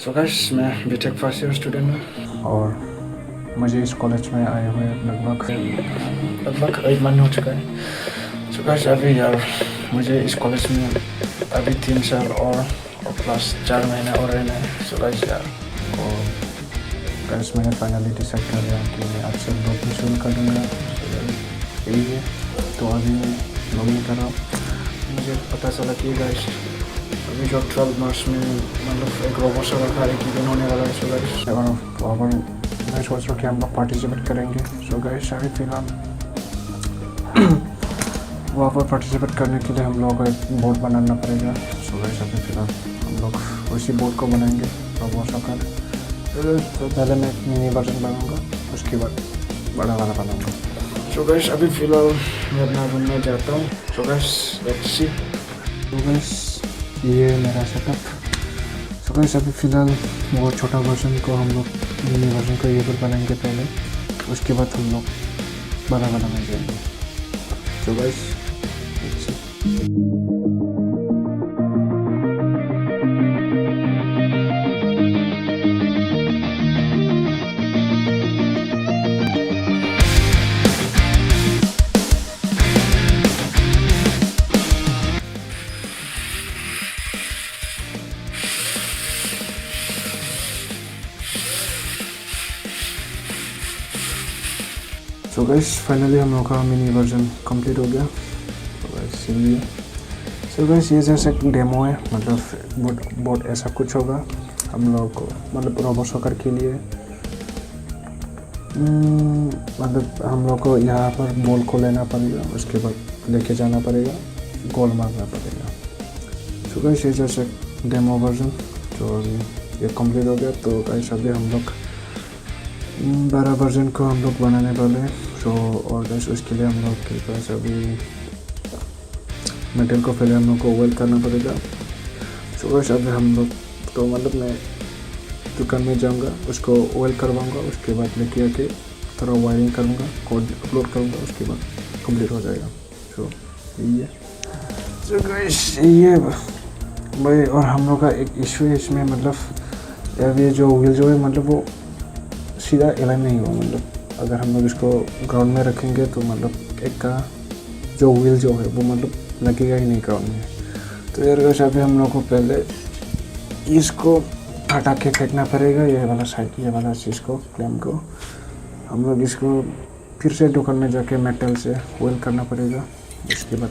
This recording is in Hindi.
सो गाइस मैं बीटेक फर्स्ट ईयर स्टूडेंट हूँ और मुझे इस कॉलेज में आए हुए लगभग 1 महीना हो चुका है। सो गाइस अभी यार मुझे इस कॉलेज में अभी 3 साल और प्लस 4 महीने और रहना है। सो गाइस यार और गाइस मैंने फाइनली डिसाइड कर लिया कि मैं आज से ब्लॉग भी शुरू कर दूँगा। यही है, तो अभी मैं ब्लॉगिंग कर रहा हूँ। मुझे पता चला कि गाइस अभी जो 12 मार्च में मतलब एक रोबोट का एक इवेंट होने वाला है। सो गाइस और वहाँ पर मैं सोच रहा हूँ कि हम लोग पार्टिसिपेट करेंगे। सो गाइस अभी फिलहाल वहाँ पर पार्टिसिपेट करने के लिए हम लोगों को एक बोर्ड बनाना पड़ेगा। सो गाइस अभी फिलहाल हम लोग उसी बोर्ड को बनाएंगे रोबोट का। तो पहले मैं मिनी वर्जन बनाऊँगा, उसके बाद बड़ा वाला बनाऊँगा। सो गाइस अभी फिलहाल मैं अपना रूम में जाता हूँ। So guys let's see. So guys ये मेरा सेटअप। सो गाइस अभी फ़िलहाल वो छोटा वर्जन को हम लोग मिनी वर्जन को ये पर बनाएंगे पहले, उसके बाद हम लोग बड़ा बनाने जाएंगे। So guys so guys finally हम लोग का मिनी वर्जन कंप्लीट हो गया। तो गाइस ये सो गाइस ये जैसे एक डेमो है, मतलब बोट ऐसा कुछ होगा हम लोग को, मतलब रोबो सॉकर के लिए। मतलब हम लोग को यहाँ पर बॉल को लेना पड़ेगा, उसके बाद लेके जाना पड़ेगा, गोल मारना पड़ेगा। सो गाइस ये जैसे डेमो वर्जन जो ये कंप्लीट हो गया। तो गाइस अभी हम लोग बड़ा वर्जन को हम लोग बनाने वाले हैं। सो और गाइस उसके लिए हम लोग के पास अभी मेटल को पहले हम लोग को वेल्ड करना पड़ेगा। सो गाइस अभी हम लोग तो मतलब मैं दुकान में जाऊंगा, उसको वेल्ड करवाऊंगा, उसके बाद लेके आके थोड़ा वायरिंग करूंगा, कोड अपलोड करूंगा, उसके बाद कंप्लीट हो जाएगा। सो यही है। सो गाइस ये भाई और हम लोग का एक इशू है इसमें, मतलब अब ये जो व्हील जो है मतलब वो सीधा अलाइन नहीं हुआ। मतलब अगर हम लोग इसको ग्राउंड में रखेंगे तो मतलब एक का जो व्हील जो है वो मतलब लगेगा ही नहीं ग्राउंड में। तो यार वैसे अभी हम लोग को पहले इसको हटा के फेंकना पड़ेगा, ये वाला साइड, ये वाला चीज़ को, फ्लेम को। हम लोग इसको फिर से दुकान में जाके मेटल से वेल्ड करना पड़ेगा, उसके बाद